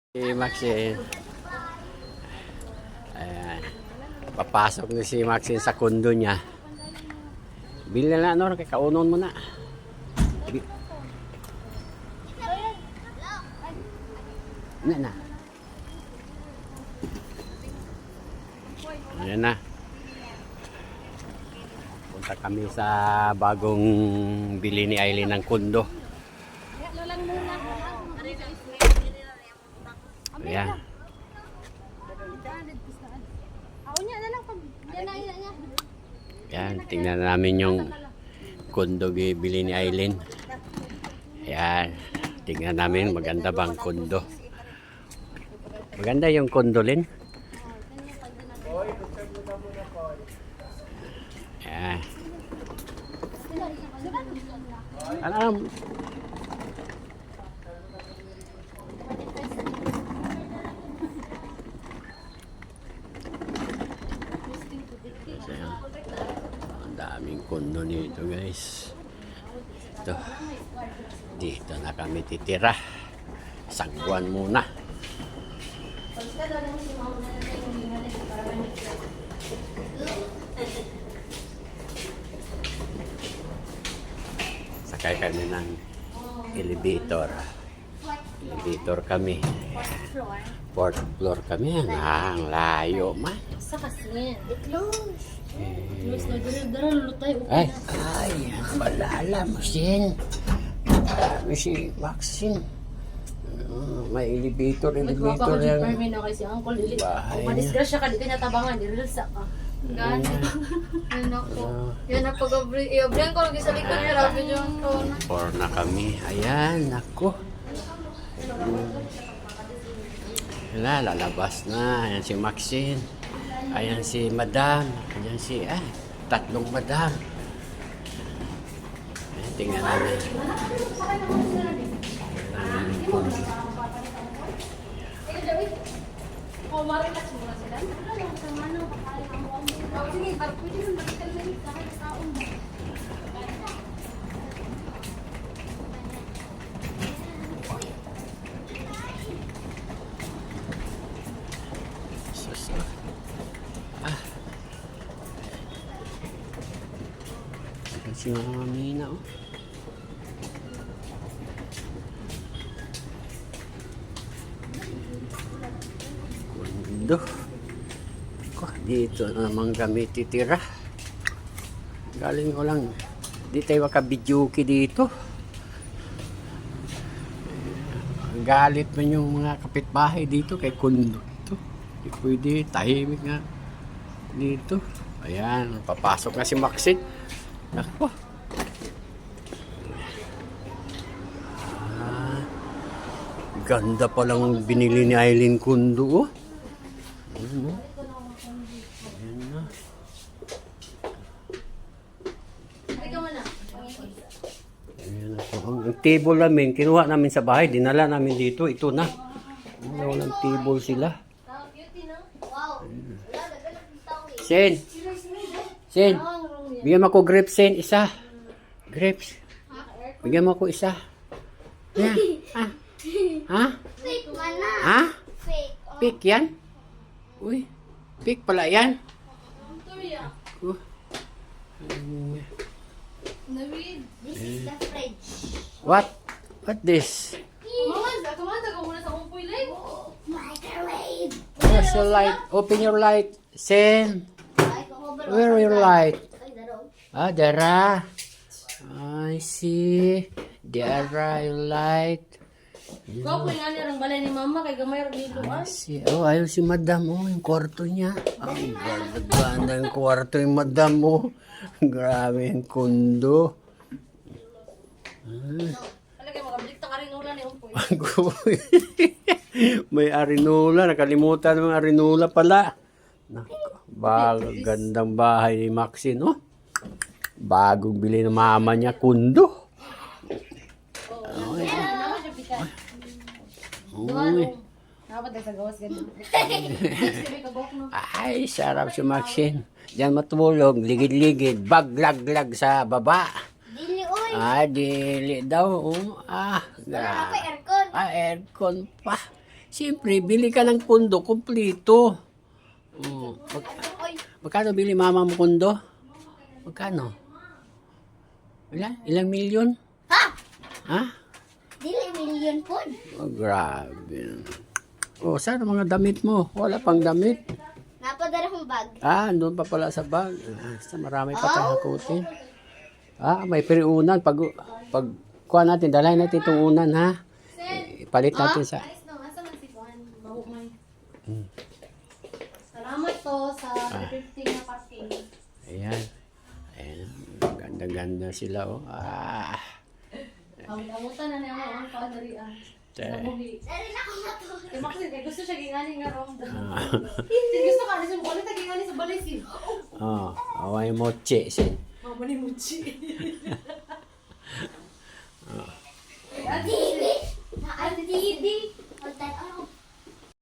Si Maxine. Ayan. Papasok na si Maxine sa kondo niya. Bili na ano, kay kaunon mo na. Na. Ayan na. Punta kami sa bagong bili ni Aileen ng kondo. Ayan. Ayan, tingnan namin yung kondo bili ni Aileen. Ayan, tingnan namin maganda bang kondo. Maganda yung kondo, Lin. Ayan. Alam. Ang daming kondo nito, guys. Ito. Dito na kami titira. Isang buwan muna. Sakay kami ng elevator. Elevator kami. Fourth floor kami. Ang layo man. Sa kasi. Close. Close na dara lutay. Ay, balala mo sin. Marami si Maxine. May elevator yan. Permin na kasi uncle Lili. Bahay Kung madisgrasya ka, di ka niya tabangan, di rilsa ka. Gani. Yan ako. Yan ang pag-abrihan ko lagi sa likod niya, rabi yung tone. Four na kami. Ayan, ako. Wala, lalabas na. Ayan si Maxine. Ayan si Madam. Ayan si, tatlong Madam. Ayan, tingnan namin. Oh, marikas mo na sila. Sige, pwede mo marikas sa taon. Si Mama Mina, oh. Kondo. Dito naman kami titira. Galing ko lang. Di tayo makabidyoki dito. Galit man yung mga kapitbahay dito kay kondo. Di pwede, tahimik nga dito. Ayan, papasok na si Maxine. Ako. Ganda pa lang binili ni Aileen kondo, oh. Ayan, oh. Ayan na. Ayan ako. Ang table namin, kinuha namin sa bahay, dinala namin dito. Ito na. Walang table sila. Sen. Sen. Bigyan mo ako grapes, Sen. Isa. Grapes. Bigyan mo ako isa. Yan. Ha? Fake mana? Ha? Fake. Pick yan? Uy. Pick pala yan. This is the fridge. What? What this? Microwave. Where's your light? Open your light. Sen. Where are your light? Ah, Dara. I see. Dara, your light. Ikaw po yung ang balay ni mama kay gamay rin dito. I see. Oh, ayaw si Madam. Oh, yung kwarto niya. Ang ganda yung kwarto yung Madam. Oh. Grabe yung kondo. Talaga makabalik ta ka rin ulan ni Umpoy. May arinola. Nakalimutan ng arinola pala. Gandang bahay ni Maxine, oh. Bagong bili ng mama niya, kondo. Ay, sarap si Maxine. Diyan matulog, ligid-ligid, baglaglag sa baba. Dili oy. Dili daw. Grabe. Aircon. Aircon pa. Siyempre, bili ka ng pundo, kumplito. Oh, Oy. magkano bili mama mo pundo? Magkano? Ilang milyon? Ha? Ha? Dili million po. Oh, grabe. Oh, saan ang mga damit mo? Wala pang damit. Napadala kong bag. Ah, doon pa pala sa bag. Marami pa tayong hakutin. Ah, may periunan. Pag kuha natin, dalahin natin itong unan, ha? Ipalit natin sa... Guys, no, asa man si Juan? Mahumay. Salamat to sa 350 na parking. Ayan. Ayan. Ganda-ganda sila, oh. Ah. Amutan na niya mo ang kadari ah. Te. Nabuhi. Dari na ako na to. Kaya Maxine, kaya gusto siya gingani nga rom. Gusto ka, nasa bulit na gingani sa balis eh. Oh, away mochi. Mama ni Muchi. Dili. Ate Didi.